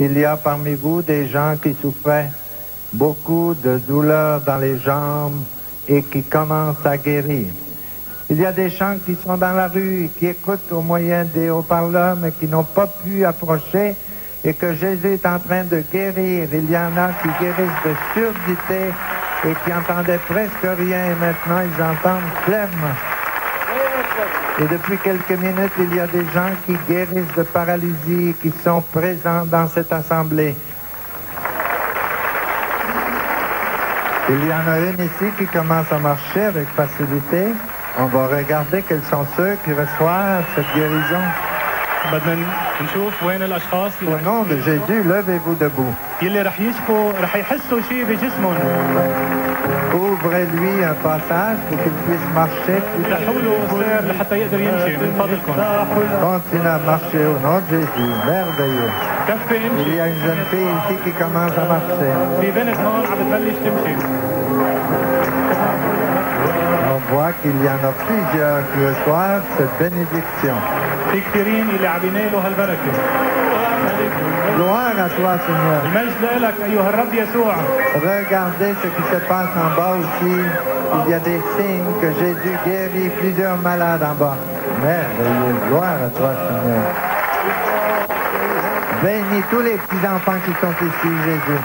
Il y a parmi vous des gens qui souffraient beaucoup de douleurs dans les jambes et qui commencent à guérir. Il y a des gens qui sont dans la rue et qui écoutent au moyen des haut-parleurs mais qui n'ont pas pu approcher et que Jésus est en train de guérir. Il y en a qui guérissent de surdité et qui entendaient presque rien et maintenant ils entendent clairement. Et depuis quelques minutes, il y a des gens qui guérissent de paralysie qui sont présents dans cette assemblée. Il y en a une ici qui commence à marcher avec facilité. On va regarder quels sont ceux qui reçoivent cette guérison. بدنا نشوف وين الاشخاص Au nom de Jésus, levez-vous debout. اللي رح يحسوا شيء بجسمهم. Ouvrez-lui un passage pour qu'il puisse marcher. افتحوا له السير لحتى يقدر يمشي من فضلكم. Continuez à marcher au nom de Jésus. Merveilleux. كفي Il امشي. y a une jeune fille ici qui commence à marcher. في بنت هون عم بتبلش تمشي. On voit qu'il y en a plusieurs qui reçoivent cette bénédiction. في كثيرين اللي عم ينالوا هالبركه. Gloire à toi, Seigneur. المجد لك ايها الرب يسوع. Regardez ce qui se passe en bas aussi. Il y a des signes que Jésus guérit plusieurs malades en bas. Merveilleux. Gloire à toi, Seigneur. Bénis tous les petits-enfants qui sont ici, Jésus.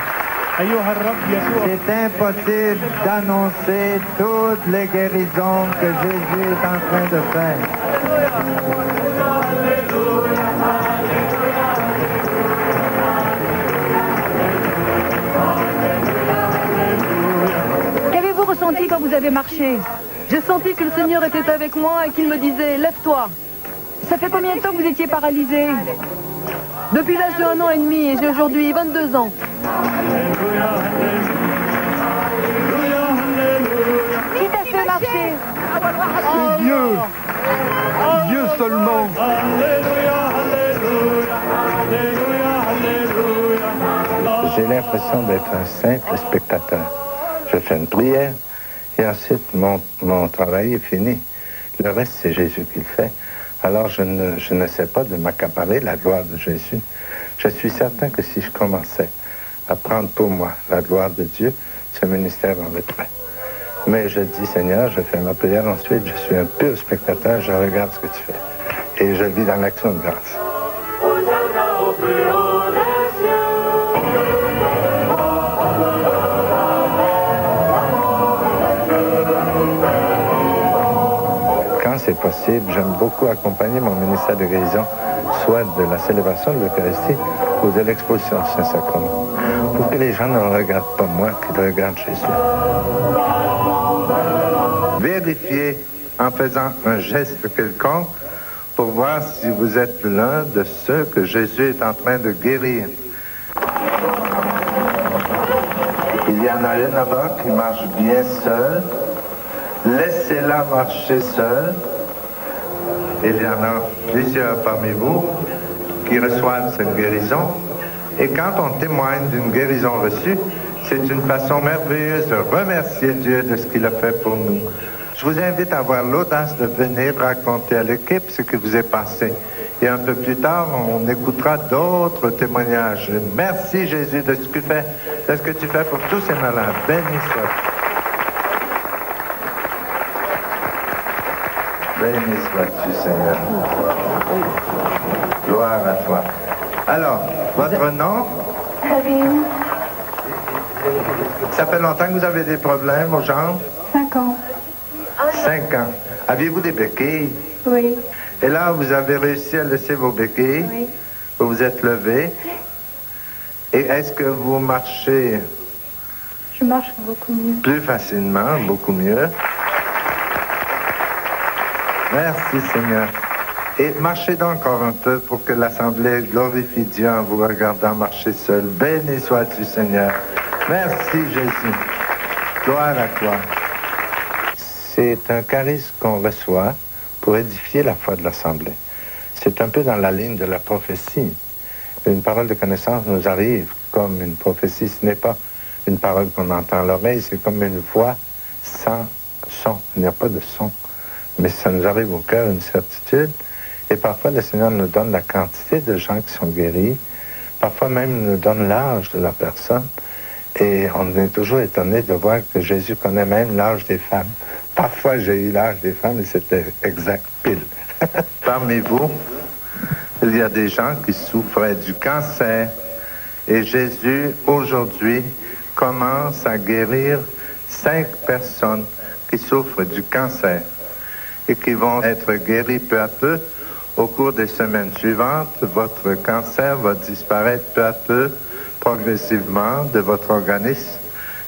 ايها الرب يسوع. C'est impossible d'annoncer toutes les guérisons que Jésus est en train de faire. Qu'avez-vous ressenti quand vous avez marché? J'ai senti que le Seigneur était avec moi et qu'il me disait « Lève-toi ». Ça fait combien de temps que vous étiez paralysé? Depuis l'âge de 1 an et demi et j'ai aujourd'hui 22 ans. Qui t'a fait marcher? C'est Dieu. Dieu seulement. J'ai l'impression d'être un simple spectateur. Je fais une prière et ensuite mon travail est fini. Le reste, c'est Jésus qui le fait. Alors je n'essaie pas de m'accaparer la gloire de Jésus. Je suis certain que si je commençais à prendre pour moi la gloire de Dieu, ce ministère en retrait. Mais je dis, Seigneur, je fais ma prière, ensuite je suis un pur spectateur, je regarde ce que tu fais. Et je vis dans l'action de grâce. Quand c'est possible, j'aime beaucoup accompagner mon ministère de guérison, soit de la célébration de l'Eucharistie ou de l'exposition du Saint-Sacrement, pour que les gens ne regardent pas moi, qu'ils regardent Jésus. Vérifiez en faisant un geste quelconque pour voir si vous êtes l'un de ceux que Jésus est en train de guérir. Il y en a une là-bas qui marche bien seule. Laissez-la marcher seule. Il y en a plusieurs parmi vous qui reçoivent cette guérison. Et quand on témoigne d'une guérison reçue, c'est une façon merveilleuse de remercier Dieu de ce qu'il a fait pour nous. Je vous invite à avoir l'audace de venir raconter à l'équipe ce qui vous est passé. Et un peu plus tard, on écoutera d'autres témoignages. Merci Jésus de ce que tu fais pour tous ces malades. Béni sois-tu. Béni sois-tu, Seigneur. Gloire à toi. Alors, votre nom? Ça fait longtemps que vous avez des problèmes aux jambes? 5 ans. 5 ans. Aviez-vous des béquilles? Oui. Et là, vous avez réussi à laisser vos béquilles? Oui. Vous vous êtes levé? Et est-ce que vous marchez? Je marche beaucoup mieux. Plus facilement, beaucoup mieux. Merci Seigneur. Et marchez donc encore un peu pour que l'Assemblée glorifie Dieu en vous regardant marcher seul. Béni sois-tu Seigneur. Merci Jésus. Gloire à toi. C'est un charisme qu'on reçoit pour édifier la foi de l'Assemblée. C'est un peu dans la ligne de la prophétie. Une parole de connaissance nous arrive comme une prophétie. Ce n'est pas une parole qu'on entend à l'oreille, c'est comme une voix sans son. Il n'y a pas de son. Mais ça nous arrive au cœur, une certitude. Et parfois, le Seigneur nous donne la quantité de gens qui sont guéris parfois même nous donne l'âge de la personne. Et on est toujours étonné de voir que Jésus connaît même l'âge des femmes. Parfois, j'ai eu l'âge des femmes et c'était exact, pile. Parmi vous, il y a des gens qui souffraient du cancer. Et Jésus, aujourd'hui, commence à guérir 5 personnes qui souffrent du cancer et qui vont être guéries peu à peu. Au cours des semaines suivantes, votre cancer va disparaître peu à peu, progressivement, de votre organisme,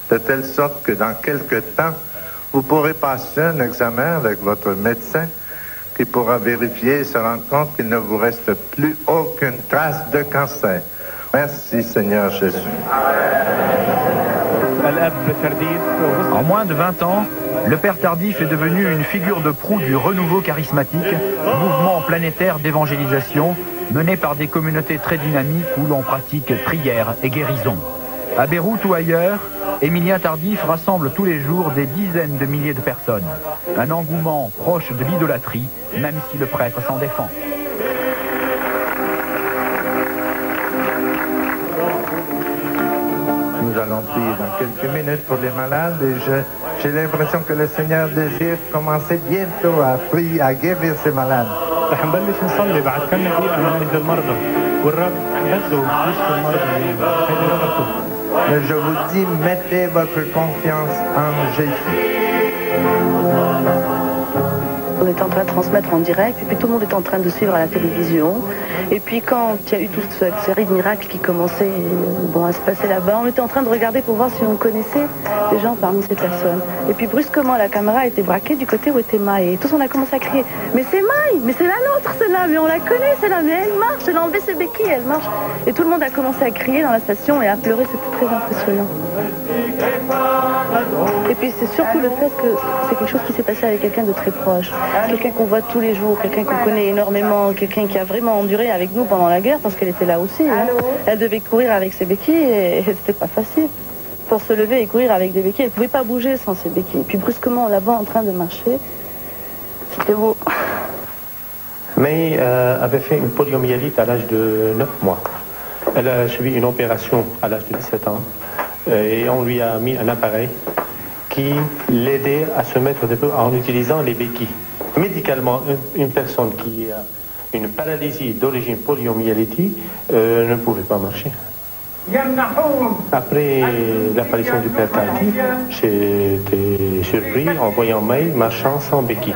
de telle sorte que dans quelque temps, vous pourrez passer un examen avec votre médecin qui pourra vérifier et se rendre compte qu'il ne vous reste plus aucune trace de cancer. Merci Seigneur Jésus. En moins de 20 ans, le Père Tardif est devenu une figure de proue du renouveau charismatique, mouvement planétaire d'évangélisation mené par des communautés très dynamiques où l'on pratique prière et guérison. À Beyrouth ou ailleurs, Émilien Tardif rassemble tous les jours des dizaines de milliers de personnes. Un engouement proche de l'idolâtrie, même si le prêtre s'en défend. Nous allons prier dans quelques minutes pour les malades et j'ai l'impression que le Seigneur désire commencer bientôt à prier, à guérir ces malades. رح نبلش نصلي بعد كم دقيقة نعالج المرضى والرب بده يشفي المرضى اليوم. هيدي رغبته. Mais je vous dis, mettez votre confiance en Jésus. On était en train de transmettre en direct, et puis tout le monde était en train de suivre à la télévision. Et puis quand il y a eu toute cette série de miracles qui commençait à se passer là-bas, on était en train de regarder pour voir si on connaissait des gens parmi ces personnes. Et puis brusquement, la caméra a été braquée du côté où était Maï. Et tous on a commencé à crier « Mais c'est Maï, mais c'est la nôtre celle-là, mais on la connaît celle-là, mais elle marche, elle a enlevé ses béquilles, elle marche !» Et tout le monde a commencé à crier dans la station et à pleurer, c'était très impressionnant. Et puis c'est surtout le fait que c'est quelque chose qui s'est passé avec quelqu'un de très proche. Quelqu'un qu'on voit tous les jours, quelqu'un qu'on connaît énormément, quelqu'un qui a vraiment enduré avec nous pendant la guerre parce qu'elle était là aussi. Hein. Elle devait courir avec ses béquilles et c'était pas facile. Pour se lever et courir avec des béquilles, elle pouvait pas bouger sans ses béquilles. Et puis brusquement là-bas en train de marcher, c'était beau. May avait fait une poliomyélite à l'âge de 9 mois. Elle a suivi une opération à l'âge de 17 ans et on lui a mis un appareil qui l'aidait à se mettre debout en utilisant les béquilles. Médicalement, une personne qui a une paralysie d'origine poliomyélitique ne pouvait pas marcher. Après l'apparition du Père Tardif, j'ai été surpris en voyant May marchant sans béquille.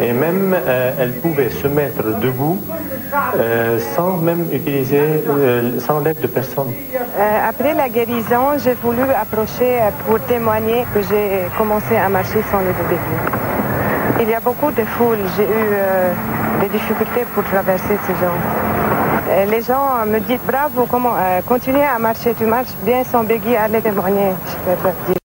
Et même, elle pouvait se mettre debout sans même utiliser, sans l'aide de personne. Après la guérison, j'ai voulu approcher pour témoigner que j'ai commencé à marcher sans les béquilles. Il y a beaucoup de foules, j'ai eu des difficultés pour traverser ces gens. Les gens me disent bravo, comment continuez à marcher, tu marches bien sans béquille, allez témoigner, je peux pas dire.